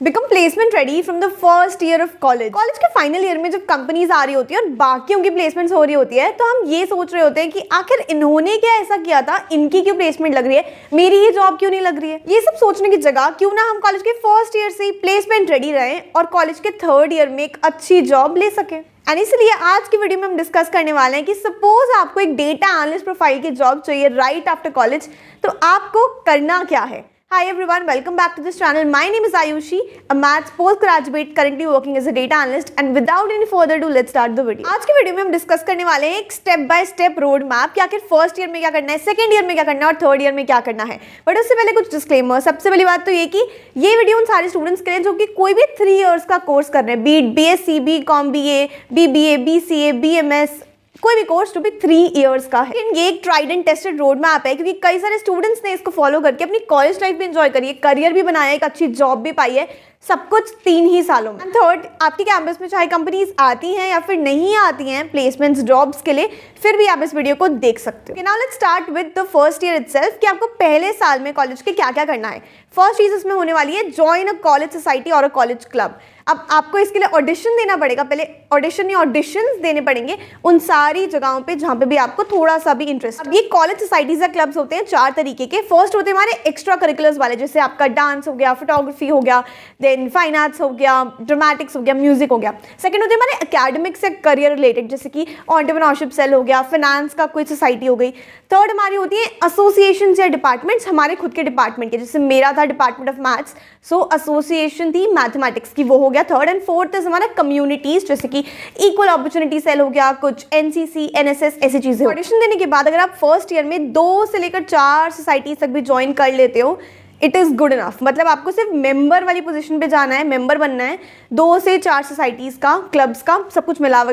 Become placement ready from the first year of college. College के final year में जब companies आ रही होती है और बाकियों की प्लेसमेंट्स हो रही होती है तो हम ये सोच रहे होते हैं कि आखिर इन्होंने क्या ऐसा किया था, इनकी क्यों प्लेसमेंट लग रही है, मेरी ये जॉब क्यों नहीं लग रही है। ये सब सोचने की जगह क्यों ना हम कॉलेज के फर्स्ट ईयर से ही प्लेसमेंट रेडी रहें और कॉलेज के थर्ड ईयर में एक अच्छी जॉब ले सकें। एंड इसलिए आज की वीडियो में हम डिस्कस करने वाले हैं कि सपोज आपको एक डेटा एनालिस्ट प्रोफाइल की जॉब चाहिए राइट आफ्टर कॉलेज, तो आपको करना क्या है। Hi everyone, welcome back to this channel. My name is Ayushi, a maths postgraduate currently working as a data analyst. And without any further ado, let's start the video. आज की video में हम discuss करने वाले हैं एक step by step road map कि आखिर फर्स्ट ईयर में क्या करना है, सेकंड ईयर में क्या करना है और थर्ड ईयर में क्या करना है। बट उससे पहले कुछ डिस्क्लेमर। सबसे पहली बात तो ये कि ये वीडियो उन सारे स्टूडेंट्स के लिए जो कि कोई भी 3 इयर्स का कोर्स कर रहे हैं, beat BSc, BCom, BA, BBA, BCA, BMS, कोई भी कोर्स जो भी 3 इयर्स का है। ये एक tried and tested road map है क्योंकि कई सारे स्टूडेंट्स ने इसको फॉलो करके अपनी कॉलेज लाइफ भी एंजॉय करी है, करियर भी बनाया है, एक अच्छी जॉब भी पाई है, सब कुछ 3 ही सालों में। एंड थर्ड, आपकी कैंपस में चाहे कंपनीज आती हैं या फिर नहीं आती हैं प्लेसमेंट्स जॉब्स के लिए, फिर भी आप इस वीडियो को देख सकते हो। Now let's start with the first year itself कि आपको पहले साल में कॉलेज के क्या क्या करना है। फर्स्ट चीज इसमें होने वाली है ज्वाइन अ कॉलेज सोसाइटी और अ कॉलेज क्लब। अब आपको इसके लिए ऑडिशन देना पड़ेगा, पहले ऑडिशन या ऑडिशंस देने पड़ेंगे उन सारी जगहों पे जहाँ पे भी आपको थोड़ा सा भी इंटरेस्ट। अब ये कॉलेज सोसाइटीज या क्लब्स होते हैं 4 तरीके के। फर्स्ट होते हैं हमारे एक्स्ट्रा करिकुलर्स वाले, जैसे आपका डांस हो गया, फोटोग्राफी हो गया, देन फाइन आर्ट्स हो गया, ड्रामेटिक्स हो गया, म्यूजिक हो गया। सेकंड होते हैं हमारे एकेडमिक्स से करियर रिलेटेड, जैसे कि एंटरप्रेन्योरशिप सेल हो गया, फाइनेंस का कोई सोसाइटी हो गई। थर्ड हमारी होती है एसोसिएशन या डिपार्टमेंट्स, हमारे खुद के डिपार्टमेंट के, जैसे मेरा था department of maths, so association थी मैथमेटिक्स की, वो हो गया थर्ड। एंड फोर्थ हमारा कम्युनिटीज, जैसे कि इक्वल अपॉर्चुनिटी सेल हो गया, कुछ NCC, NSS, ऐसी चीजें। ऑडिशन देने के बाद अगर आप फर्स्ट ईयर में 2 से लेकर 4 सोसाइटीज तक भी ज्वाइन कर लेते हो, इट इज़ गुड इनफ। मतलब आपको सिर्फ मेंबर वाली पोजीशन पे जाना है, मेंबर बनना है 2 से 4 सोसाइटीज़ का, क्लब्स का, सब कुछ मिला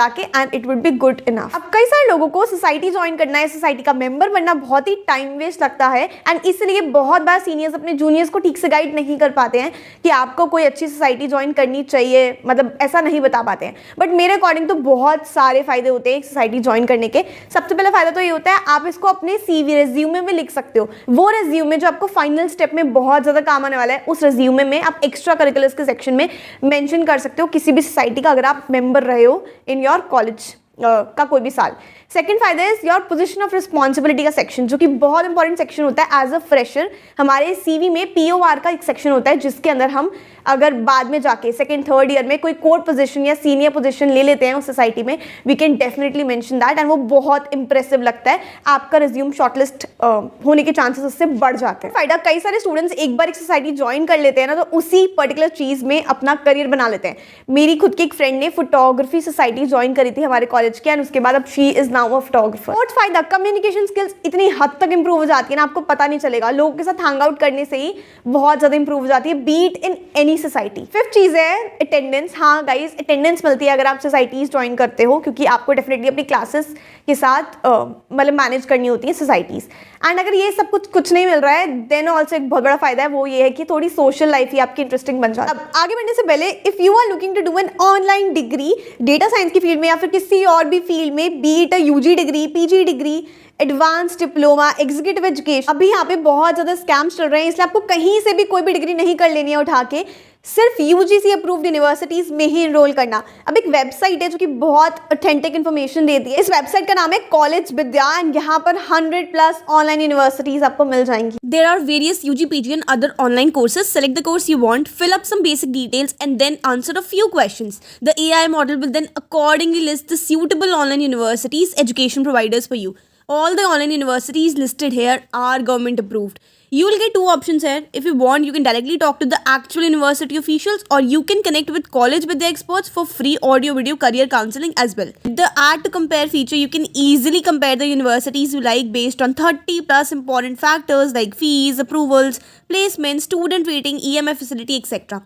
के, and it would be good enough. अब कई सारे लोगों को सोसाइटी ज्वाइन करना है, सोसाइटी का मेंबर बनना बहुत ही टाइम वेस्ट लगता है, एंड इसलिए बहुत बार सीनियर्स अपने जूनियर्स को ठीक से गाइड नहीं कर पाते हैं कि आपको कोई अच्छी सोसाइटी ज्वाइन करनी चाहिए, मतलब ऐसा नहीं बता पाते हैं। बट मेरे अकॉर्डिंग तो बहुत सारे फायदे होते हैं एक सोसाइटी ज्वाइन करने के। सबसे पहला फायदा तो ये होता है, आप इसको अपने CV रेज्यूमे में लिख सकते हो। वो रेज्यूमे जो आपको फाइनल स्टेप में बहुत ज़्यादा काम आने वाला है, उस रेज्यूमे में आप एक्स्ट्रा करिकुलर्स के सेक्शन में मेंशन कर सकते हो किसी भी सोसाइटी का, अगर आप मेंबर रहे हो इन योर कॉलेज का कोई भी साल। सेकंड फायदा is your position of responsibility का सेक्शन, जो कि बहुत इंपॉर्टेंट सेक्शन होता है एज अ फ्रेशर। हमारे CV में POR का एक सेक्शन होता है जिसके अंदर हम अगर बाद में जाके सेकंड थर्ड ईयर में कोई कोर पोजीशन या सीनियर पोजीशन ले लेते हैं उस सोसाइटी में, we can definitely mention that, and वो बहुत इंप्रेसिव लगता है, आपका रिज्यूम शॉर्टलिस्ट होने के चांसेस उससे बढ़ जाते हैं। फायदा, कई सारे स्टूडेंट्स एक बार एक सोसाइटी ज्वाइन कर लेते हैं ना, तो उसी पर्टिकुलर चीज में अपना करियर बना लेते हैं। मेरी खुद की एक फ्रेंड ने फोटोग्राफी सोसाइटी ज्वाइन करी थी हमारे कॉलेज के, एंड उसके बाद अब she is now a photographer. Fourth फायदा, कम्युनिकेशन स्किल्स इतनी हद तक इंप्रूव हो जाती है ना, आपको पता नहीं चलेगा, लोगों के साथ हैंग आउट करने से ही बहुत ज्यादा इंप्रूव हो जाती है, be it in any society. Fifth चीज है अटेंडेंस। हाँ गाइस, अटेंडेंस मिलती है अगर आप सोसाइटीज ज्वाइन करते हो, क्योंकि आपको डेफिनेटली अपनी क्लासेस के साथ मतलब मैनेज करनी होती है सोसाइटीज। एंड अगर ये सब कुछ नहीं मिल रहा है, देन ऑल्सो एक बहुत बड़ा फायदा है, वो ये है कि थोड़ी सोशल लाइफ ही आपकी इंटरेस्टिंग बन जाती है। अब आगे बढ़ने से पहले, if you are looking to do an online degree data science की फील्ड में या फिर किसी और भी फील्ड में, be it UG degree, PG degree, advance diploma, executive education, अभी यहाँ पे बहुत ज्यादा स्कैम्स चल रहे हैं, इसलिए आपको कहीं से भी कोई भी डिग्री नहीं कर लेनी है उठा के, सिर्फ UGC अप्रूव्ड यूनिवर्सिटीज में ही इनरोल करना। अब एक वेबसाइट है जो कि बहुत ऑथेंटिक इन्फॉर्मेशन देती है, इस वेबसाइट का नाम है कॉलेज विद्या, एंड यहाँ पर 100+ ऑनलाइन यूनिवर्सिटीज आपको मिल जाएंगी। There are various UG, PG and other online courses. Select the course you want, fill up some basic details and then answer a few questions. The AI model will then accordingly list the suitable online universities, education providers for you. All the online universities listed here are government approved. You will get 2 options here. If you want, you can directly talk to the actual university officials, or you can connect with college with the experts for free audio video career counseling as well. With the add to compare feature, you can easily compare the universities you like based on 30+ important factors like fees, approvals, placements, student rating, EMI facility, etc.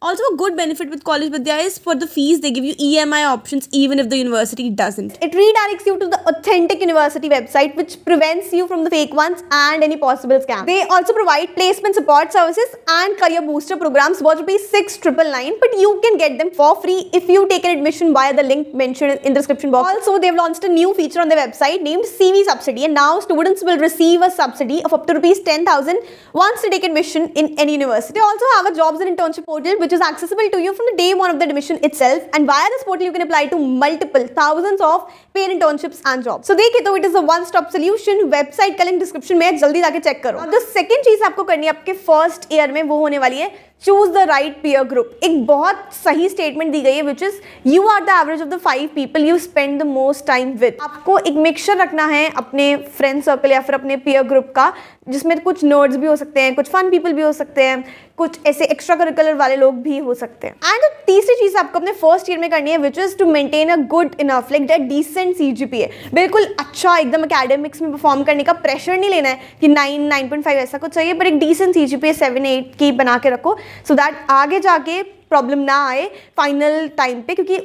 Also, a good benefit with College Vidya is for the fees, they give you EMI options even if the university doesn't. It redirects you to the authentic university website, which prevents you from the fake ones and any possible scam. They also provide placement support services and career booster programs worth ₹6,999, but you can get them for free if you take an admission via the link mentioned in the description box. Also, they've launched a new feature on their website named CV Subsidy, and now students will receive a subsidy of up to ₹10,000 once they take admission in any university. They also have a jobs and internship portal which is accessible to you from the day one of the admission itself, and via this portal you can apply to multiple thousands of paid internships and jobs. So देखिए तो it is a one stop solution. Website का link description में है, जल्दी जाके check करो. अब जो सेकंड चीज आपको करनी है आपके फर्स्ट ईयर में वो होने वाली है choose the right peer group. एक बहुत सही स्टेटमेंट दी गई है which is you are the average of the 5 people you spend the most time with. आपको एक मिक्सचर रखना है अपने फ्रेंड सर्कल या फिर अपने पीयर ग्रुप का, जिसमें कुछ नर्ड्स भी हो सकते हैं, कुछ फन पीपल भी हो सकते हैं, कुछ ऐसे एक्स्ट्रा करिकुलर वाले लोग भी हो सकते हैं. एंड तीसरी चीज आपको अपने फर्स्ट ईयर में करनी है which is to maintain a good enough like that decent CGPA. बिल्कुल अच्छा एकदम एकेडमिक्स में परफॉर्म करने का प्रेशर नहीं लेना है कि 9.5 ऐसा कुछ चाहिए, पर एक डिसेंट CGPA 7-8 की बना के रखो सो दैट आगे जाके प्रॉब्लम ना आए फाइनल टाइम पे, क्योंकि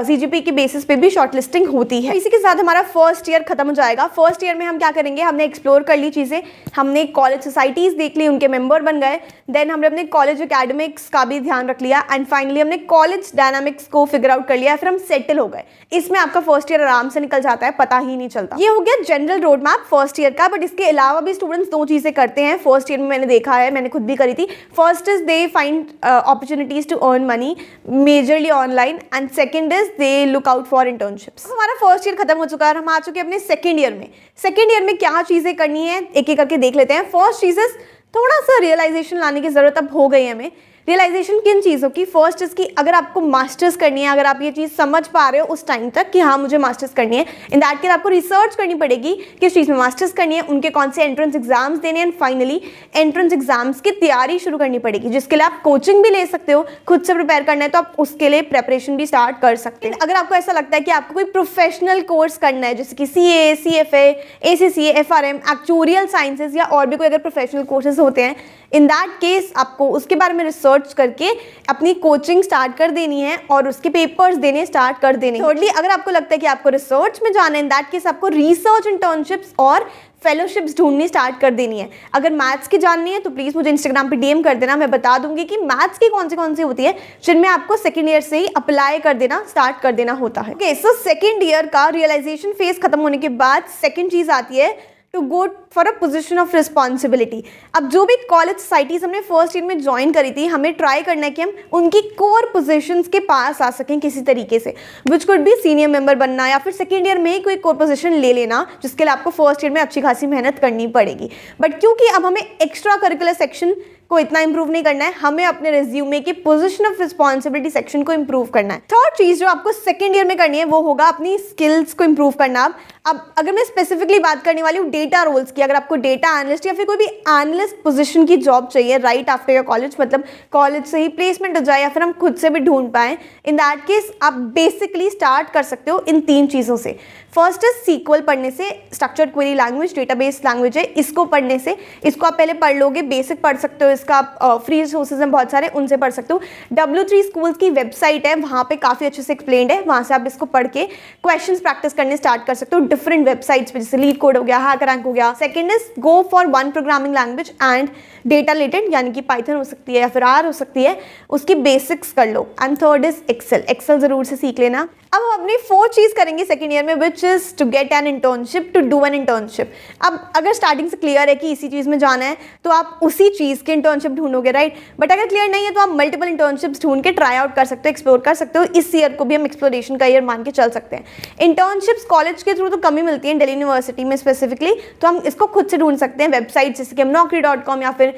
CGPA के बेसिस पे भी शॉर्टलिस्टिंग होती है. इसी के साथ हमारा फर्स्ट ईयर खत्म हो जाएगा. फर्स्ट ईयर में हम क्या करेंगे, हमने एक्सप्लोर कर ली चीज़ें, हमने कॉलेज सोसाइटीज देख ली, उनके मेंबर बन गए, देन हमने अपने कॉलेज एकेडमिक्स का भी ध्यान रख लिया, एंड फाइनली हमने कॉलेज डायनामिक्स को फिगर आउट कर लिया, फिर हम सेटल हो गए. इसमें आपका फर्स्ट ईयर आराम से निकल जाता है, पता ही नहीं चलता. ये हो गया general road map first year का. बट इसके अलावा भी स्टूडेंट्स 2 चीज़ें करते हैं फर्स्ट ईयर में, मैंने देखा है, मैंने खुद भी करी थी. First is they find opportunities to earn money majorly online, and second is they look out for internships. हमारा फर्स्ट ईयर खत्म हो चुका है, हम आ चुके हैं अपने सेकंड ईयर में. सेकंड ईयर में क्या चीज़ें करनी है एक एक करके देख लेते हैं. फर्स्ट चीज़ इज थोड़ा सा रियलाइजेशन लाने की ज़रूरत अब हो गई है हमें. रियलाइजेशन किन चीज़ों की? फर्स्ट इज कि अगर आपको मास्टर्स करनी है, अगर आप ये चीज़ समझ पा रहे हो उस टाइम तक कि हाँ मुझे मास्टर्स करनी है, इन दैट केस आपको रिसर्च करनी पड़ेगी किस चीज़ में मास्टर्स करनी है, उनके कौन से एंट्रेंस एग्जाम्स देने हैं, एंड फाइनली एंट्रेंस एग्जाम्स की तैयारी शुरू करनी पड़ेगी, जिसके लिए आप कोचिंग भी ले सकते हो. खुद से प्रिपेयर करना है तो आप उसके लिए प्रेपरेशन भी स्टार्ट कर सकते हैं. अगर आपको ऐसा लगता है कि आपको कोई प्रोफेशनल कोर्स करना है जैसे कि CA, CFA, ACCA, FRM, actuarial sciences या और भी कोई अगर प्रोफेशनल कोर्सेज होते हैं, इन दैट केस आपको उसके बारे में रिसर्च करके अपनी कोचिंग स्टार्ट कर देनी है और उसके पेपर्स देने स्टार्ट कर देने. थर्डली, अगर आपको लगता है कि आपको रिसर्च में जाना है, इन दैट केस आपको रिसर्च इंटर्नशिप्स और फेलोशिप्स ढूंढनी स्टार्ट कर देनी है. अगर मैथ्स की जाननी है तो प्लीज़ मुझे इंस्टाग्राम पे DM कर देना, मैं बता दूंगी कि मैथ्स की कौन सी होती है जिनमें आपको सेकंड ईयर से ही अप्लाई कर देना स्टार्ट कर देना होता है. ओके, सो सेकंड ईयर का रियलाइजेशन फेज खत्म होने के बाद सेकंड चीज़ आती है to go for a position of responsibility. अब जो भी कॉलेज सोसाइटीज हमने फर्स्ट ईयर में ज्वाइन करी थी, हमें ट्राई करना है कि हम उनकी कोर पोजीशंस के पास आ सकें किसी तरीके से, विच कुड भी सीनियर मेंबर बनना या फिर सेकेंड ईयर में ही कोई कोर पोजीशन ले लेना, जिसके लिए आपको फर्स्ट ईयर में अच्छी खासी मेहनत करनी पड़ेगी. बट क्योंकि अब हमें एक्स्ट्रा करिकुलर सेक्शन को इतना इंप्रूव नहीं करना है, हमें अपने रिज्यूमे के पोजीशन ऑफ रिस्पॉन्सिबिलिटी सेक्शन को इंप्रूव करना है. थर्ड चीज़ जो आपको सेकेंड ईयर में करनी है वो होगा अपनी स्किल्स को इंप्रूव करना. अब अगर मैं स्पेसिफिकली बात करने वाली हूँ डेटा रोल्स की, अगर आपको डेटा एनालिस्ट या फिर कोई भी एनालिस्ट पोजीशन की जॉब चाहिए राइट आफ्टर योर कॉलेज, मतलब कॉलेज से ही प्लेसमेंट हो जाए या फिर हम खुद से भी ढूंढ पाएँ, इन दैट केस आप बेसिकली स्टार्ट कर सकते हो इन 3 चीज़ों से. फर्स्ट इज SQL पढ़ने से, structured query language, database language है, इसको पढ़ने से. इसको आप पहले पढ़ लोगे, बेसिक पढ़ सकते हो, इसका आप फ्री रिसोर्सेज हैं बहुत सारे, उनसे पढ़ सकते हो. W3 स्कूल्स की वेबसाइट है, वहाँ पे काफ़ी अच्छे से एक्सप्लेन्ड है, वहाँ से आप इसको पढ़ के क्वेश्चंस प्रैक्टिस करने स्टार्ट कर सकते हो डिफरेंट वेबसाइट्स पे, जैसे लीड कोड हो गया, हैकरैंक हो गया. Second is go for one programming language and data related, यानी कि पाइथन हो सकती है या फिर R हो सकती है, उसकी बेसिक्स कर लो. एंड थर्ड इज एक्सेल ज़रूर से सीख लेना. अब हम अपनी 4th चीज़ करेंगे सेकेंड ईयर में, which is to get an internship, to do an internship. अब अगर स्टार्टिंग से क्लियर है कि इसी चीज़ में जाना है तो आप उसी चीज़ के इंटर्नशिप ढूंढोगे, राइट. बट अगर क्लियर नहीं है तो आप मल्टीपल इंटर्नशिप्स ढूंढ के ट्राई आउट कर सकते हो, एक्सप्लोर कर सकते हो. इस ईयर को भी हम एक्सप्लोरेशन का ईयर मान के चल सकते हैं. इंटर्नशिप्स कॉलेज के थ्रू तो कम ही मिलती हैं, दिल्ली यूनिवर्सिटी में स्पेसिफिकली, तो हम इसको खुद से ढूंढ सकते हैं. वेबसाइट जैसे कि हम naukri.com या फिर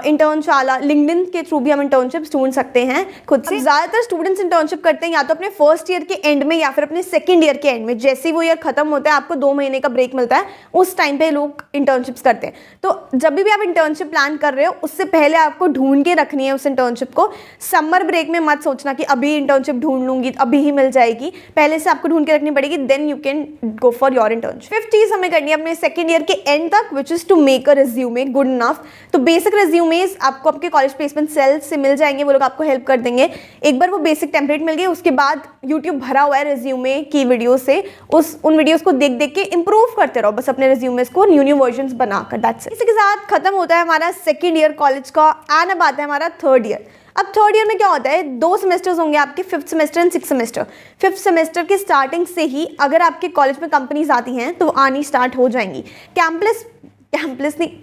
इंटर्नशाला, लिंक्डइन के थ्रू भी हम इंटर्नशिप्स ढूंढ सकते हैं खुद से. ज़्यादातर स्टूडेंट्स इंटर्नशिप करते हैं या तो अपने फर्स्ट ईयर के एंड में या फिर अपने सेकंड ईयर के एंड में. जैसे ही वो ईयर खत्म होता है, आपको 2 महीने का ब्रेक मिलता है, उस टाइम पे लोग इंटर्नशिप्स करते हैं. तो जब भी आप इंटर्नशिप प्लान कर रहे हो, उससे पहले आपको ढूंढ के रखनी है उस इंटर्नशिप को। समर ब्रेक में मत सोचना कि अभी इंटर्नशिप ढूंढ लूंगी अभी ही मिल जाएगी, पहले से आपको ढूंढ के रखनी पड़ेगी, then you can go for your internship. 5th चीज हमें करनी है अपने सेकंड ईयर के एंड तक, which is to make a resume good enough. तो बेसिक रिज्यूमेज आपको आपके कॉलेज प्लेसमेंट सेल से मिल जाएंगे, वो लोग आपको हेल्प कर देंगे। एक बार वो बेसिक टेम्पलेट मिल गए, उसके बाद यूट्यूब भरा हुआ है रिज्यूमे की वीडियो से, उन वीडियोस को देख देख के इंप्रूव करते रहो बस अपने रिज्यूमेस को न्यू वर्जन्स बनाकर। That's it. इसी के साथ खत्म होता है हमारा सेकंड ईयर कॉलेज का, एंड अब आता है हमारा थर्ड ईयर। अब थर्ड ईयर में क्या होता है, 2 सेमेस्टर्स होंगे आपके, 5th semester and 6th semester. 5th semester के स्टार्टिंग से ही अगर आपके कॉलेज में कंपनीज आती हैं तो वो आनी स्टार्ट हो जाएंगी।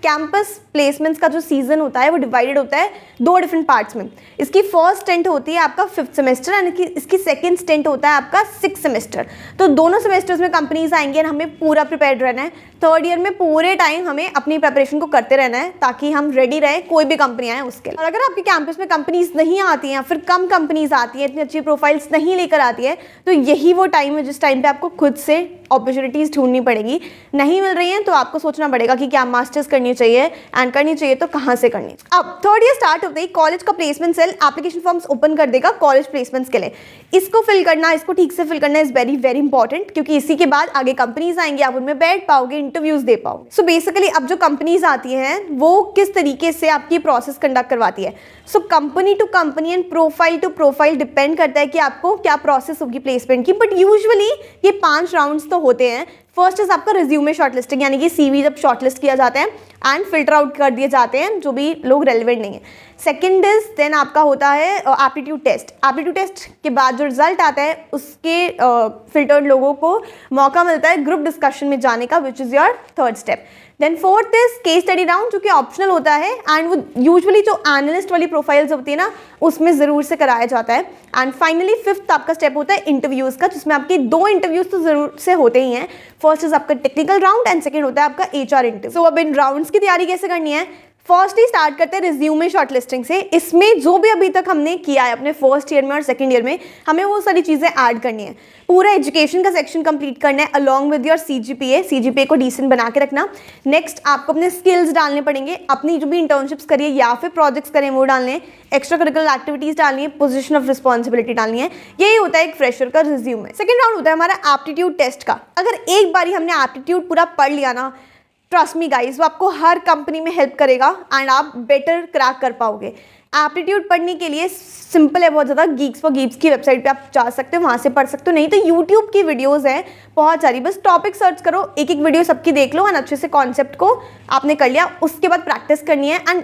कैंपस प्लेसमेंट्स का जो सीजन होता है वो डिवाइडेड होता है 2 डिफरेंट पार्ट्स में। इसकी फर्स्ट स्टेंट होती है आपका 5th सेमेस्टर एंड इसकी सेकंड स्टेंट होता है आपका 6th सेमेस्टर। तो दोनों सेमेस्टर्स में कंपनीज आएंगी और हमें पूरा प्रिपेयर्ड रहना है। थर्ड ईयर में पूरे टाइम हमें अपनी प्रिपरेशन को करते रहना है ताकि हम रेडी रहे कोई भी कंपनी आए उसके लिए। और अगर आपके कैंपस में कंपनीज नहीं आती हैं, फिर कम कंपनीज आती हैं, इतनी अच्छी प्रोफाइल्स नहीं लेकर आती है, तो यही वो टाइम है जिस टाइम पे आपको खुद से अपॉर्चुनिटीज़ ढूंढनी पड़ेगी। नहीं मिल रही हैं तो आपको सोचना पड़ेगा कि क्या मास्टर्स करनी चाहिए, एंड करनी चाहिए तो कहाँ से करनी। अब थर्ड ईयर स्टार्ट होते ही कॉलेज का placement cell application forms open कर देगा कॉलेज प्लेसमेंट्स के लिए। इसको फिल करना, इसको ठीक से फिल करना इज वेरी वेरी इंपॉर्टेंट, क्योंकि इसी के बाद आगे कंपनीज आएंगी, आप उनमें बैठ पाओगे, इंटरव्यूज दे पाओगे। सो बेसिकली अब जो कंपनीज आती हैं वो किस तरीके से आपकी प्रोसेस कंडक्ट करवाती है। So company to company and profile to profile depend करता है कि आपको क्या प्रोसेस होगी प्लेसमेंट की, बट यूजुअली ये 5 राउंड्स तो होते हैं। फर्स्ट इज आपका रिज्यूमे शॉर्टलिस्टिंग, यानी कि सीवी जब शॉर्टलिस्ट किया जाता है एंड फिल्टर आउट कर दिए जाते हैं जो भी लोग रेलिवेंट नहीं है। सेकेंड इज देन आपका होता है एप्टीट्यूड टेस्ट। एप्टीट्यूड टेस्ट के बाद जो रिजल्ट आता है उसके फिल्टर्ड लोगों को मौका मिलता है ग्रुप डिस्कशन में जाने का, which is your third step. Then fourth is case study round, जो कि ऑप्शनल होता है एंड वो यूजुअली जो एनालिस्ट वाली प्रोफाइल्स होती है ना उसमें ज़रूर से कराया जाता है। एंड फाइनली 5th आपका स्टेप होता है इंटरव्यूज़ का, जिसमें आपके 2 इंटरव्यूज़ तो ज़रूर से होते ही हैं। फर्स्ट इज आपका टेक्निकल राउंड एंड सेकेंड होता है आपका HR इंटरव्यू। सो अब इन राउंड्स की तैयारी कैसे करनी है, फर्स्टली स्टार्ट करते हैं रिज्यूमे शॉर्टलिस्टिंग से। इसमें जो भी अभी तक हमने किया है अपने फर्स्ट ईयर में और सेकंड ईयर में, हमें वो सारी चीज़ें ऐड करनी है। पूरा एजुकेशन का सेक्शन कंप्लीट करना है अलॉन्ग विद योर CGPA को डिसेंट बना के रखना। नेक्स्ट आपको अपने स्किल्स डालने पड़ेंगे, अपनी जो भी इंटर्नशिप्स करिए या फिर प्रोजेक्ट्स करें वो डालने हैं, एक्स्ट्रा करिकुलर एक्टिविटीज़ डालनी है, पोजीशन ऑफ रिस्पॉन्सिबिलिटी डालनी है। यही होता है एक फ्रेशर का रिज्यूमे। सेकेंड राउंड होता है हमारा एप्टीट्यूड टेस्ट का। अगर एक बार ही हमने एप्टीट्यूड पूरा पढ़ लिया ना, ट्रस्ट मी गाइज, वो आपको हर कंपनी में हेल्प करेगा एंड आप बेटर क्रैक कर पाओगे। एप्टीट्यूड पढ़ने के लिए सिंपल है बहुत ज़्यादा, गीक्स फॉर गीक्स की वेबसाइट पे आप जा सकते हो, वहाँ से पढ़ सकते हो, नहीं तो यूट्यूब की वीडियोस हैं बहुत सारी, बस टॉपिक सर्च करो, एक एक वीडियो सबकी देख लो एंड अच्छे से कॉन्सेप्ट को आपने कर लिया। उसके बाद प्रैक्टिस करनी है एंड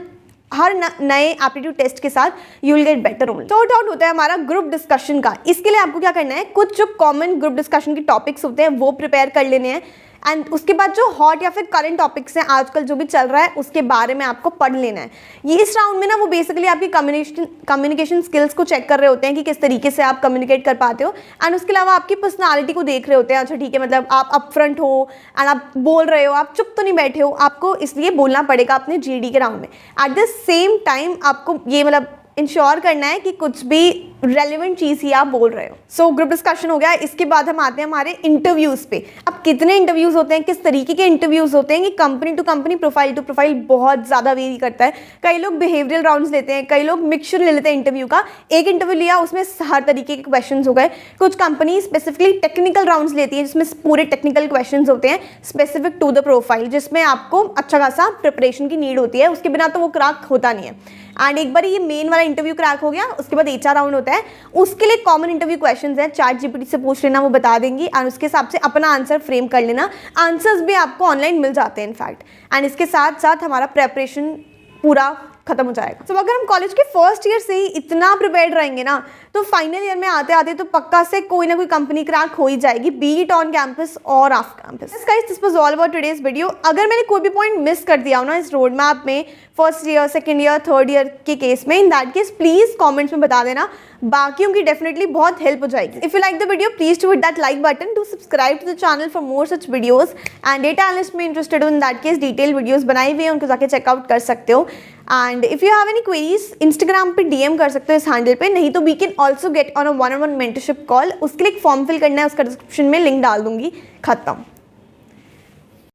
हर नए एप्टीट्यूड टेस्ट के साथ you will get better only. Third round होता है हमारा ग्रुप डिस्कशन का। इसके लिए आपको क्या करना है, कुछ जो कॉमन ग्रुप डिस्कशन के टॉपिक्स होते हैं वो प्रिपेयर कर लेने हैं एंड उसके बाद जो हॉट या फिर करंट टॉपिक्स हैं आजकल जो भी चल रहा है उसके बारे में आपको पढ़ लेना है। ये इस राउंड में ना वो बेसिकली आपकी कम्युनिकेशन स्किल्स को चेक कर रहे होते हैं कि किस तरीके से आप कम्युनिकेट कर पाते हो, एंड उसके अलावा आपकी पर्सनालिटी को देख रहे होते हैं। अच्छा ठीक है, मतलब आप अपफ्रंट हो एंड आप बोल रहे हो, आप चुप तो नहीं बैठे हो, आपको इसलिए बोलना पड़ेगा अपने GD के राउंड में। एट द सेम टाइम आपको ये मतलब इंश्योर करना है कि कुछ भी रेलिवेंट चीज़ ही आप बोल रहे हो। सो ग्रुप डिस्कशन हो गया। इसके बाद हम आते हैं हमारे इंटरव्यूज़ पे। अब कितने इंटरव्यूज़ होते हैं, किस तरीके के इंटरव्यूज़ होते हैं, कि company to company, profile to profile बहुत ज़्यादा वेरी करता है। कई लोग बिहेवियरल राउंड्स लेते हैं, कई लोग मिक्सचर ले लेते हैं इंटरव्यू का। एक इंटरव्यू लिया उसमें हर तरीके के क्वेश्चन हो गए। कुछ कंपनी स्पेसिफिकली टेक्निकल राउंड्स लेती है जिसमें पूरे टेक्निकल क्वेश्चन होते हैं स्पेसिफिक टू द प्रोफाइल, जिसमें आपको अच्छा खासा प्रिपरेशन की नीड होती है, उसके बिना तो वो क्रैक होता नहीं है। एंड एक बार ये मेन वाला इंटरव्यू क्रैक हो गया, उसके बाद HR राउंड होता है। उसके लिए कॉमन इंटरव्यू क्वेश्चंस हैं, ChatGPT से पूछ लेना, वो बता देंगी एंड उसके हिसाब से अपना आंसर फ्रेम कर लेना। आंसर्स भी आपको ऑनलाइन मिल जाते हैं इनफैक्ट, एंड इसके साथ साथ हमारा प्रेपरेशन पूरा खत्म हो जाएगा। तो अगर हम कॉलेज के फर्स्ट ईयर से ही इतना प्रिपेयर्ड रहेंगे ना, तो फाइनल ईयर में आते आते तो पक्का से कोई ना कोई कंपनी क्रैक हो ही जाएगी, बी इट ऑन कैंपस और off campus. Guys, this was all about today's video. अगर मैंने कोई भी पॉइंट मिस कर दिया हो ना इस रोड मैप में, first year, second year, third year के केस में, इन दैट केस प्लीज कॉमेंट्स में बता देना, बाकियों की डेफिनेटली बहुत हेल्प हो जाएगी। If you like the video, please to hit that like button, to subscribe to the channel for more such videos, and data analyst में इंटरेस्टेड हो in that case detail videos बनाई हुई है, उनको जाके चेकआउट कर सकते हो। And if you have any queries, Instagram पे DM कर सकते हो इस हैंडल पे, नहीं तो we can also get on a 1-on-1 mentorship call. उसके लिए एक फॉर्म फिल करना है, उसका डिस्क्रिप्शन में लिंक डाल दूंगी। खत्म।